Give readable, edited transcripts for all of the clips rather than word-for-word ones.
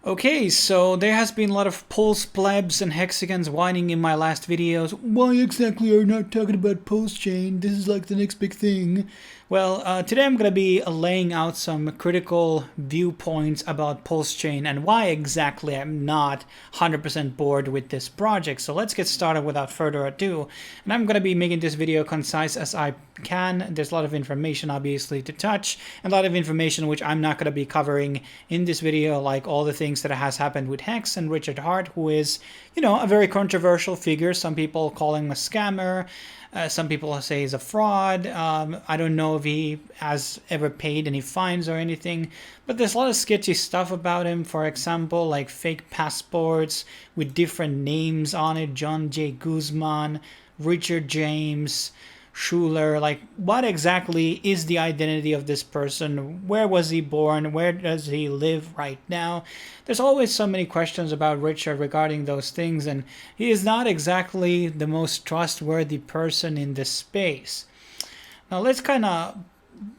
Okay, so there has been a lot of pulse plebs and hexagons whining in my last videos. Why exactly are you not talking about Pulsechain? This is like the next big thing. Well, today I'm going to be laying out some critical viewpoints about Pulsechain and why exactly I'm not 100% bored with this project. So let's get started without further ado. And I'm going to be making this video concise as I can. There's a lot of information obviously to touch, and a lot of information which I'm not going to be covering in this video, like all the things that has happened with Hex and Richard Heart, who is, a very controversial figure. Some people call him a scammer. Some people say he's a fraud. I don't know if he has ever paid any fines or anything, but there's a lot of sketchy stuff about him. For example, like fake passports with different names on it: John J. Guzman, Richard James, Schuler. Like, what exactly is the identity of this person? Where was he born? Where does he live right now? There's always so many questions about Richard regarding those things, and he is not exactly the most trustworthy person in this space. Now let's kind of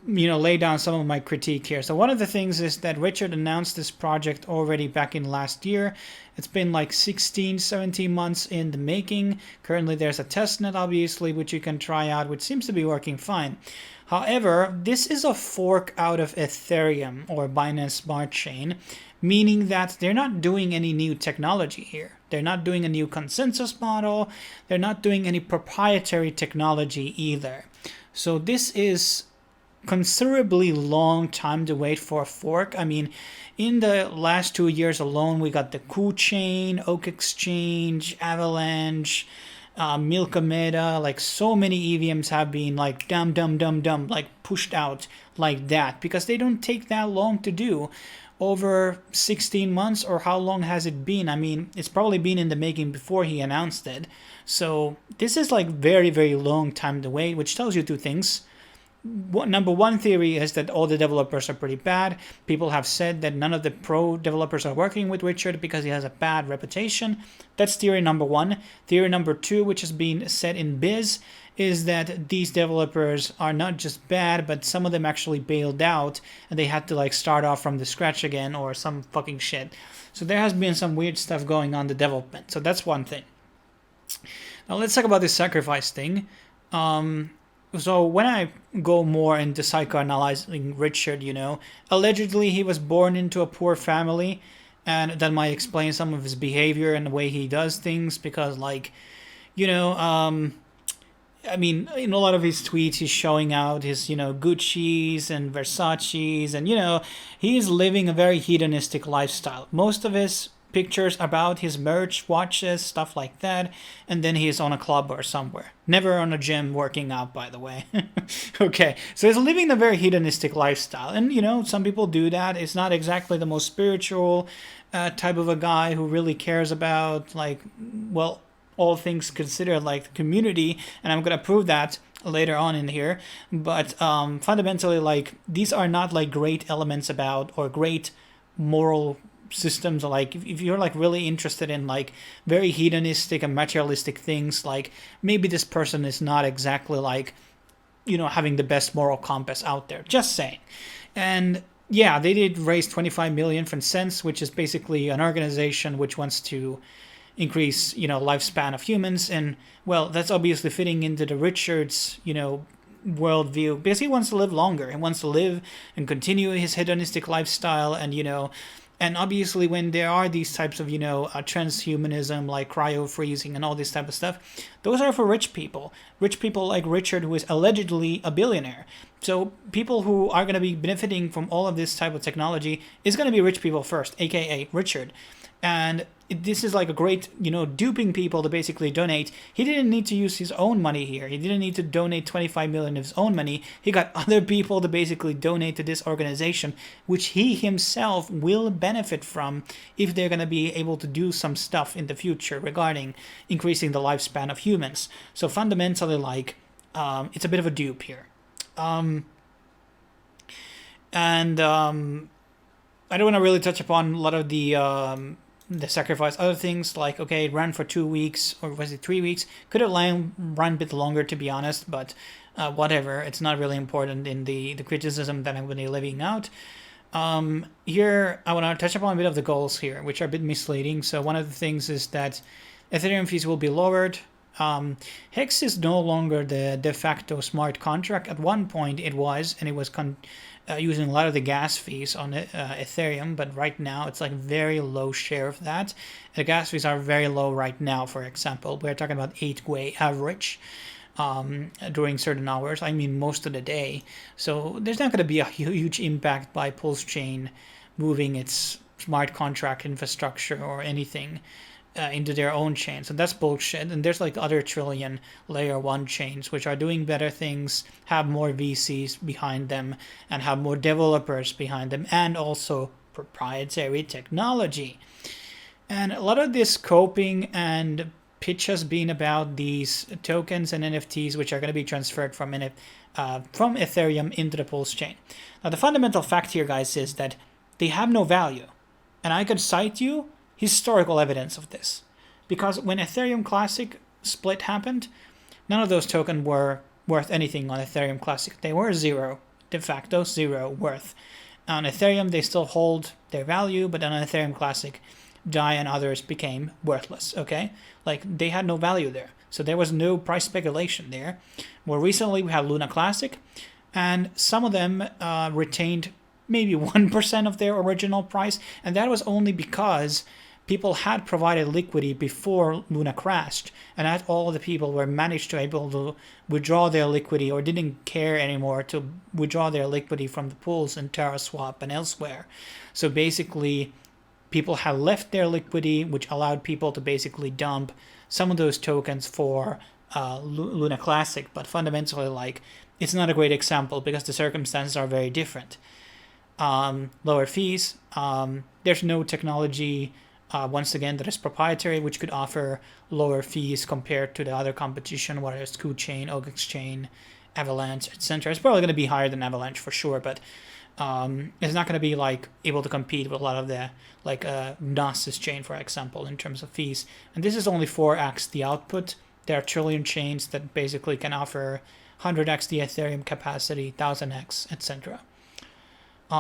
lay down some of my critique here. So one of the things is that Richard announced this project already back in last year. It's been like 16, 17 months in the making. Currently there's a testnet, obviously, which you can try out, which seems to be working fine. However, this is a fork out of Ethereum or Binance Smart Chain, meaning that they're not doing any new technology here. They're not doing a new consensus model. They're not doing any proprietary technology either. So this is considerably long time to wait for a fork. I mean, in the last 2 years alone, we got the Coup Chain, Oak Exchange, Avalanche, Milka Meta. Like, so many EVMs have been like dumb, like pushed out like that because they don't take that long to do. Over 16 months, or how long has it been? I mean, it's probably been in the making before he announced it. So this is like very, very long time to wait, which tells you two things. Number one theory is that all the developers are pretty bad. People have said that none of the pro developers are working with Richard because he has a bad reputation. That's theory number one. Theory number two, which has been said in Biz, is that these developers are not just bad, but some of them actually bailed out and they had to like start off from the scratch again or some fucking shit. So there has been some weird stuff going on in the development. So that's one thing. Now let's talk about this sacrifice thing. So when I go more into psychoanalyzing Richard, allegedly he was born into a poor family, and that might explain some of his behavior and the way he does things because, like, I mean, in a lot of his tweets, he's showing out his, Gucci's and Versace's, and, he's living a very hedonistic lifestyle. Most of his pictures about his merch, watches, stuff like that, and then he's on a club or somewhere. Never on a gym working out, by the way. Okay, so he's living a very hedonistic lifestyle, and some people do that. It's not exactly the most spiritual type of a guy who really cares about, like, well, all things considered, like the community, and I'm gonna prove that later on in here. But fundamentally, like, these are not like great elements about or great moral systems. Like, if you're like really interested in like very hedonistic and materialistic things, like maybe this person is not exactly like having the best moral compass out there. Just saying. And yeah, they did raise 25 million from Sense, which is basically an organization which wants to increase lifespan of humans, and well, that's obviously fitting into the Richard's worldview because he wants to live longer. He wants to live and continue his hedonistic lifestyle, and obviously when there are these types of transhumanism like cryo freezing and all this type of stuff, those are for rich people like Richard, who is allegedly a billionaire. So people who are going to be benefiting from all of this type of technology is going to be rich people first, aka Richard. And this is like a great, duping people to basically donate. He didn't need to use his own money here. He didn't need to donate 25 million of his own money. He got other people to basically donate to this organization, which he himself will benefit from if they're going to be able to do some stuff in the future regarding increasing the lifespan of humans. So fundamentally, like, it's a bit of a dupe here. I don't want to really touch upon a lot of the sacrifice. Other things like, okay, it ran for 2 weeks, or was it 3 weeks? Could have run a bit longer, to be honest, but whatever. It's not really important in the criticism that I'm going to be leaving out. Here, I want to touch upon a bit of the goals here, which are a bit misleading. So one of the things is that Ethereum fees will be lowered. Hex is no longer the de facto smart contract. At one point it was, and it was using a lot of the gas fees on Ethereum, but right now it's like very low share of that. The gas fees are very low right now. For example, we're talking about 8 Gwei average during certain hours. I mean, most of the day. So there's not going to be a huge impact by Pulsechain moving its smart contract infrastructure or anything into their own chain. So that's bullshit. And there's like other trillion layer 1 chains which are doing better things, have more VCs behind them, and have more developers behind them, and also proprietary technology. And a lot of this coping and pitch has been about these tokens and NFTs which are going to be transferred from Ethereum into the Pulsechain. Now the fundamental fact here, guys, is that they have no value. And I could cite you historical evidence of this. Because when Ethereum Classic split happened, none of those tokens were worth anything on Ethereum Classic. They were zero, de facto zero worth. On Ethereum, they still hold their value, but on Ethereum Classic, DAI and others became worthless, okay? Like, they had no value there. So there was no price speculation there. More recently, we have Luna Classic, and some of them retained maybe 1% of their original price, and that was only because people had provided liquidity before Luna crashed, and not all the people were managed to able to withdraw their liquidity or didn't care anymore to withdraw their liquidity from the pools in TerraSwap and elsewhere. So basically, people had left their liquidity, which allowed people to basically dump some of those tokens for Luna Classic. But fundamentally, like, it's not a great example because the circumstances are very different. Lower fees. There's no technology, once again, that is proprietary, which could offer lower fees compared to the other competition, whether it's Chain, OGX Chain, Avalanche, etc. It's probably going to be higher than Avalanche for sure, but it's not going to be like able to compete with a lot of the like Gnosis chain, for example, in terms of fees. And this is only 4x the output. There are trillion chains that basically can offer 100x the Ethereum capacity, 1000x, etc.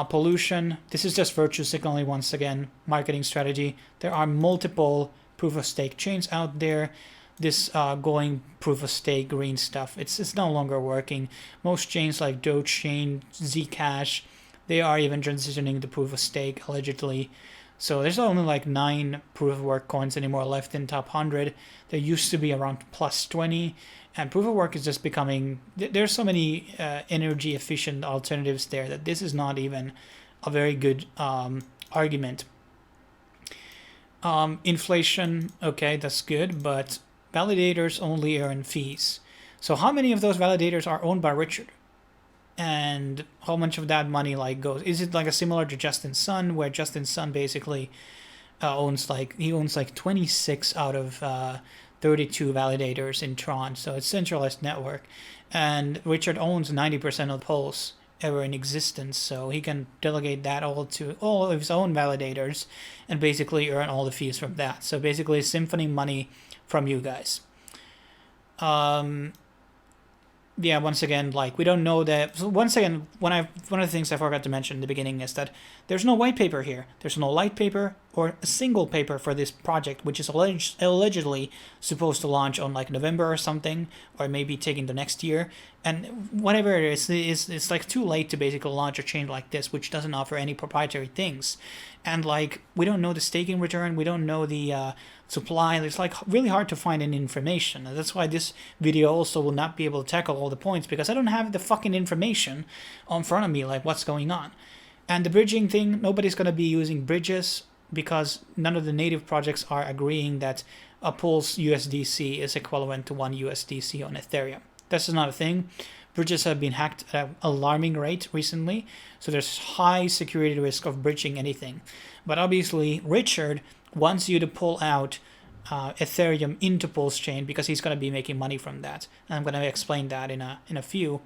Pollution. This is just virtue signaling once again, marketing strategy. There are multiple proof of stake chains out there. This going proof of stake green stuff, it's no longer working. Most chains like Dogechain, Zcash, they are even transitioning to proof of stake allegedly. So there's only like 9 proof of work coins anymore left in top 100. There used to be around plus 20. And proof of work is just becoming, there's so many energy efficient alternatives there that this is not even a very good argument. Inflation, okay, that's good, but validators only earn fees. So how many of those validators are owned by Richard? And how much of that money like goes? Is it like a similar to Justin Sun, where Justin Sun basically owns like 26 out of 32 validators in Tron, so it's centralized network, and Richard owns 90% of Pulse ever in existence, so he can delegate that all to all of his own validators and basically earn all the fees from that. So basically symphony money from you guys. Yeah, once again, like, we don't know that. So once again, one of the things I forgot to mention in the beginning is that there's no white paper here. There's no light paper or a single paper for this project, which is allegedly supposed to launch on like November or something, or maybe taking the next year. And whatever it is, it's like too late to basically launch a chain like this, which doesn't offer any proprietary things. And like, we don't know the staking return, we don't know the supply. It's like really hard to find any information. And that's why this video also will not be able to tackle all the points, because I don't have the fucking information in front of me, like what's going on. And the bridging thing, nobody's going to be using bridges because none of the native projects are agreeing that a Pulse USDC is equivalent to 1 USDC on Ethereum. This is not a thing. Bridges have been hacked at an alarming rate recently, so there's high security risk of bridging anything. But obviously, Richard wants you to pull out Ethereum into Pulsechain because he's going to be making money from that. And I'm going to explain that in a few.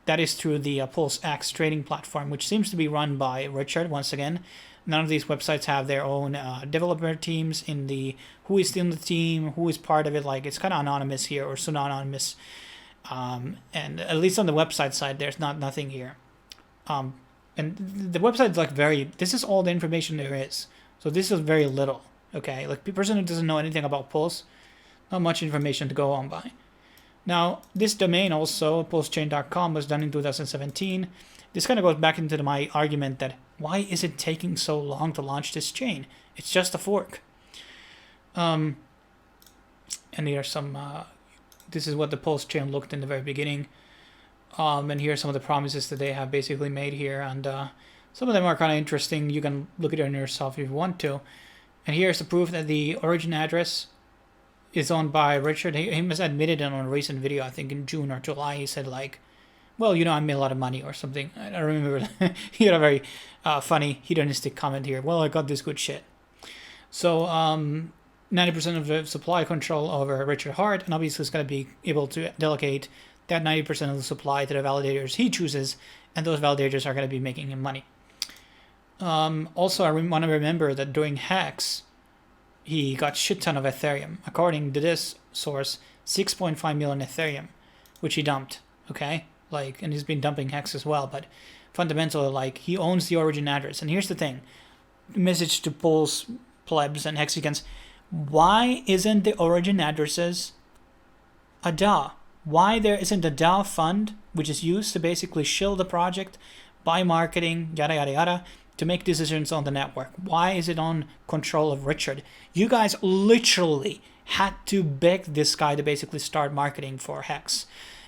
That is through the PulseX trading platform, which seems to be run by Richard once again. None of these websites have their own developer teams in the who is in the team, who is part of it. Like, it's kind of anonymous here, or pseudonymous. And at least on the website side, there's nothing here. And the website's like this is all the information there is. So this is very little, okay? Like the person who doesn't know anything about Pulse, not much information to go on by. Now, this domain also, pulsechain.com, was done in 2017. This kind of goes back into my argument that why is it taking so long to launch this chain? It's just a fork. And here's some, this is what the Pulse chain looked in the very beginning. And here are some of the promises that they have basically made here. And some of them are kind of interesting. You can look at it yourself if you want to. And here's the proof that the origin address is owned by Richard. He must have admitted it on a recent video, I think in June or July. He said like, well, you know, I made a lot of money or something. I remember he had a very funny hedonistic comment here. Well, I got this good shit. So 90% of the supply control over Richard Heart, and obviously it's going to be able to delegate that 90% of the supply to the validators he chooses, and those validators are going to be making him money. Also, I want to remember that during Hex, he got shit ton of Ethereum. According to this source, 6.5 million Ethereum, which he dumped, okay? Like, and he's been dumping Hex as well, but fundamentally, like, he owns the origin address. And here's the thing, message to Pulse plebs and Hexicans, why isn't the origin addresses a DAO? Why there isn't a DAO fund, which is used to basically shill the project, buy marketing, yada, yada, yada, to make decisions on the network? Why is it on control of Richard? You guys literally had to beg this guy to basically start marketing for Hex.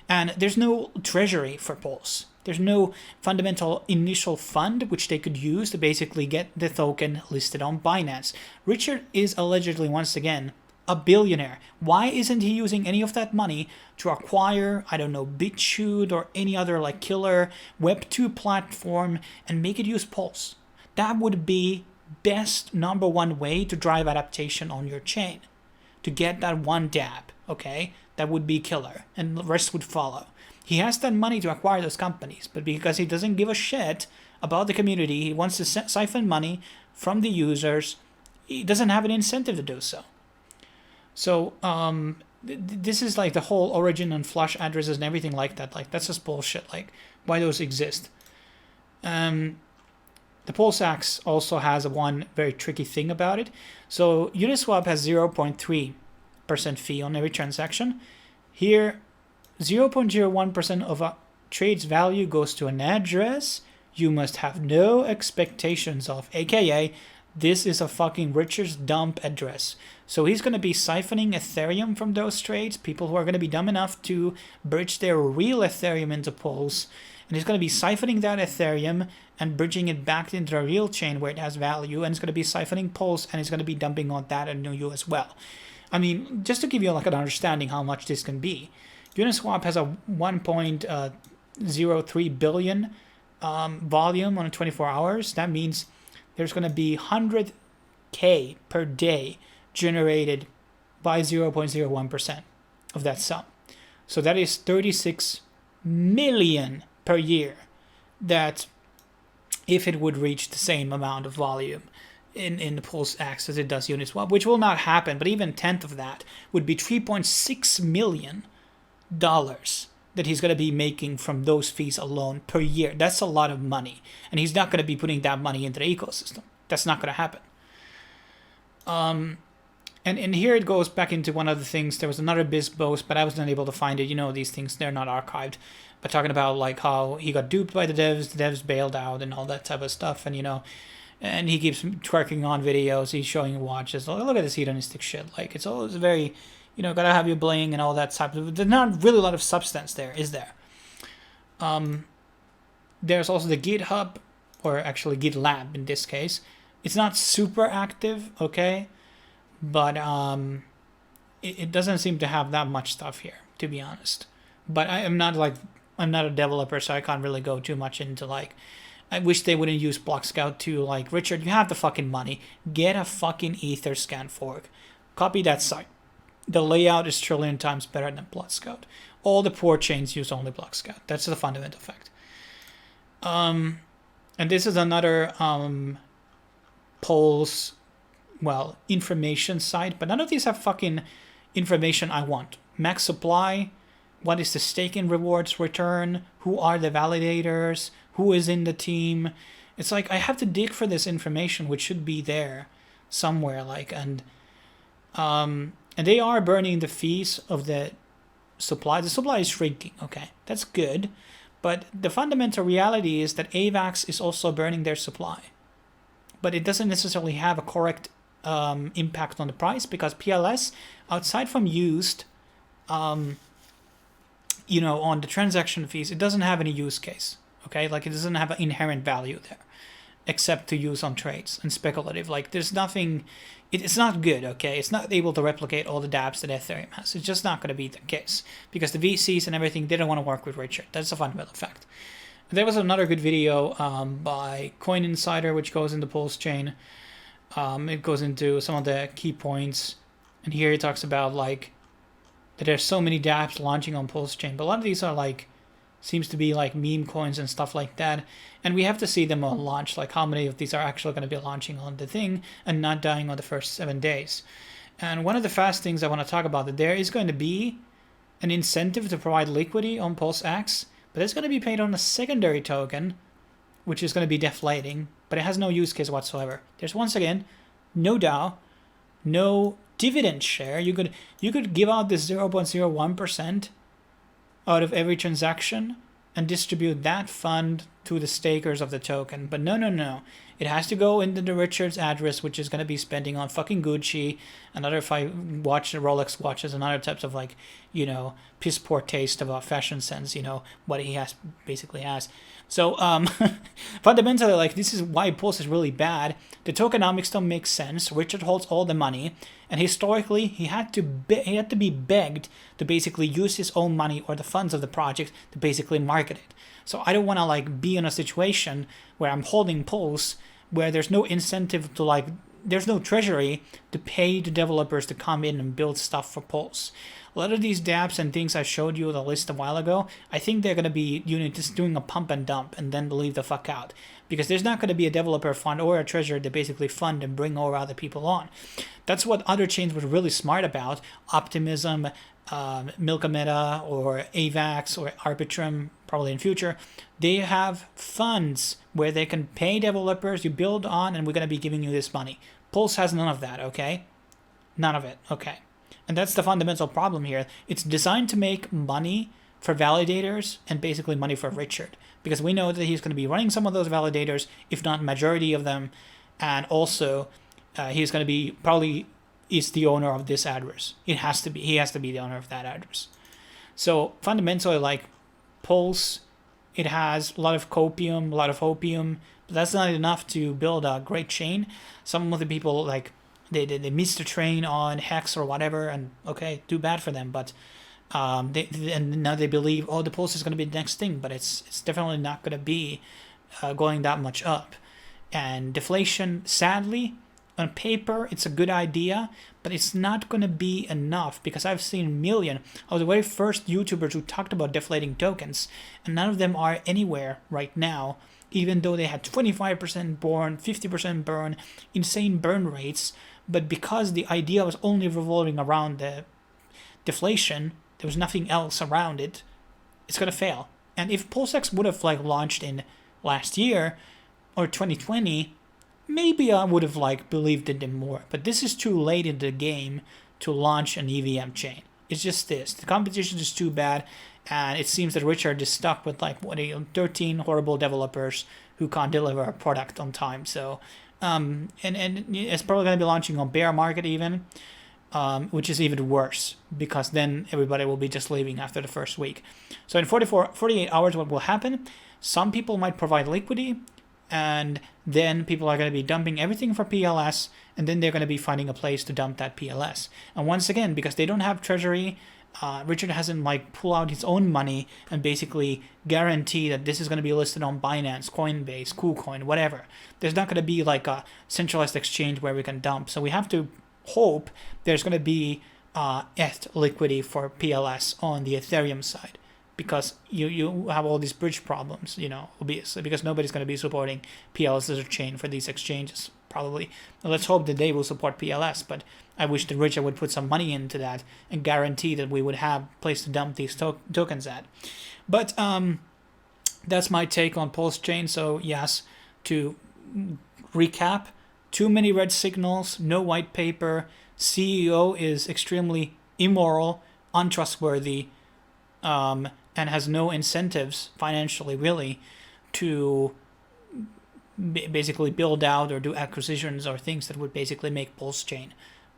And there's no treasury for Pulse. There's no fundamental initial fund which they could use to basically get the token listed on Binance. Richard is allegedly, once again, a billionaire. Why isn't he using any of that money to acquire, I don't know, BitChute or any other like killer Web2 platform and make it use Pulse? That would be best number one way to drive adaptation on your chain. To get that one dApp, okay? That would be killer, and the rest would follow. He has that money to acquire those companies, but because he doesn't give a shit about the community, he wants to siphon money from the users, he doesn't have an incentive to do so. So, this is like the whole origin and flush addresses and everything like that. Like, that's just bullshit. Like, why those exist? The Pulsechain also has one very tricky thing about it. So, Uniswap has 0.3% fee on every transaction. Here, 0.01% of a trade's value goes to an address you must have no expectations of, aka this is a fucking Richard's dump address. So he's going to be siphoning Ethereum from those trades, people who are going to be dumb enough to bridge their real Ethereum into Pulse, and he's going to be siphoning that Ethereum and bridging it back into the real chain where it has value, and it's going to be siphoning Pulse, and he's going to be dumping on that and you as well. I mean, just to give you like an understanding how much this can be, Uniswap has a 1.03 billion volume on 24 hours. That means there's going to be 100K per day generated by 0.01% of that sum. So that is 36 million per year, that if it would reach the same amount of volume in the Pulsechain as it does Uniswap, which will not happen, but even 1/10 of that would be $3.6 million that he's going to be making from those fees alone per year. That's a lot of money. And he's not going to be putting that money into the ecosystem. That's not going to happen. And here it goes back into one of the things. There was another biz post, but I was not able to find it. You know, these things, they're not archived. But talking about like how he got duped by the devs bailed out and all that type of stuff. And, you know, and he keeps twerking on videos. He's showing watches. Look at this hedonistic shit. Like, it's always very, you know, gotta have your bling and all that type of. There's not really a lot of substance there, is there? There's also the GitHub, or actually GitLab in this case. It's not super active, okay, but it doesn't seem to have that much stuff here, to be honest. But I'm not a developer, so I can't really go too much into like. I wish they wouldn't use BlockScout to like, Richard, you have the fucking money, get a fucking Etherscan fork, copy that site. The layout is trillion times better than BlockScout. All the poor chains use only BlockScout. That's the fundamental fact. And this is another Pulse, well, information site, but none of these have fucking information I want. Max supply, what is the staking rewards return, who are the validators, who is in the team. It's like I have to dig for this information, which should be there somewhere. And they are burning the fees of the supply. The supply is shrinking. Okay, that's good, but the fundamental reality is that AVAX is also burning their supply, but it doesn't necessarily have a correct impact on the price, because PLS, outside from used, on the transaction fees, it doesn't have any use case. Okay, like it doesn't have an inherent value there, except to use on trades and speculative. Like there's nothing, it's not good. Okay, it's not able to replicate all the dApps that Ethereum has. It's just not going to be the case, because the VCs and everything, they don't want to work with Richard. That's a fundamental fact. There was another good video by Coin Insider, which goes into Pulsechain. It goes into some of the key points, and here he talks about like that there's so many dApps launching on Pulsechain, but a lot of these are like, seems to be like meme coins and stuff like that, and we have to see them all launch, like how many of these are actually going to be launching on the thing and not dying on the first 7 days. And one of the fast things I want to talk about, that there is going to be an incentive to provide liquidity on PulseX, but it's going to be paid on a secondary token, which is going to be deflating, but it has no use case whatsoever. There's, once again, no DAO, no dividend share. You could give out this 0.01% out of every transaction and distribute that fund to the stakers of the token. But no. It has to go into the Richard's address, which is going to be spending on fucking Gucci and other Rolex watches and other types of like, piss poor taste of a fashion sense, what he basically has. So fundamentally, like, this is why Pulse is really bad. The tokenomics don't make sense. Richard holds all the money, and historically he had to be begged to basically use his own money or the funds of the project to basically market it. So I don't want to like be in a situation where I'm holding Pulse where there's no incentive to like, there's no treasury to pay the developers to come in and build stuff for Pulse. A lot of these dApps and things I showed you the list a while ago, I think they're going to be just doing a pump and dump and then leave the fuck out, because there's not going to be a developer fund or a treasurer to basically fund and bring all other people on. That's what other chains were really smart about. Optimism, Milkameta, or AVAX, or Arbitrum, probably in future. They have funds where they can pay developers, you build on, and we're going to be giving you this money. Pulse has none of that, okay? None of it, okay. And that's the fundamental problem here. It's designed to make money for validators and basically money for Richard, because we know that he's going to be running some of those validators, if not majority of them, and also he's going to be probably is the owner of this address. He has to be the owner of that address. So fundamentally, like, Pulse, it has a lot of opium, but that's not enough to build a great chain. Some of the people, like, they missed the train on Hex or whatever, and okay, too bad for them. But and now they believe, the Pulse is going to be the next thing, but it's definitely not going to be going that much up. And deflation, sadly, on paper, it's a good idea, but it's not going to be enough, because I've seen a million of the very first YouTubers who talked about deflating tokens, and none of them are anywhere right now, even though they had 25% burn, 50% burn, insane burn rates. But because the idea was only revolving around the deflation, there was nothing else around it, it's going to fail. And if PulseX would have like launched in last year or 2020, maybe I would have like believed in them more. But this is too late in the game to launch an EVM chain. It's just this. The competition is too bad, and it seems that Richard is stuck with like 13 horrible developers who can't deliver a product on time. So and it's probably going to be launching on bear market even, which is even worse, because then everybody will be just leaving after the first week. So in 48 hours, what will happen? Some people might provide liquidity, and then people are going to be dumping everything for PLS, and then they're going to be finding a place to dump that PLS. And once again, because they don't have treasury, Richard hasn't like pull out his own money and basically guarantee that this is going to be listed on Binance, Coinbase, KuCoin, whatever. There's not going to be like a centralized exchange where we can dump. So we have to hope there's going to be ETH liquidity for PLS on the Ethereum side. because you have all these bridge problems, obviously, because nobody's going to be supporting PLS as a chain for these exchanges, probably. Now, let's hope that they will support PLS, but I wish that Richard would put some money into that and guarantee that we would have a place to dump these tokens at. But that's my take on Pulsechain. So yes, to recap, too many red signals, no white paper, CEO is extremely immoral, untrustworthy, and has no incentives financially, really, to basically build out or do acquisitions or things that would basically make Pulsechain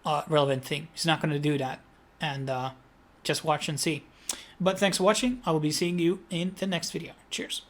a relevant thing. He's not going to do that, and just watch and see. But thanks for watching. I will be seeing you in the next video. Cheers.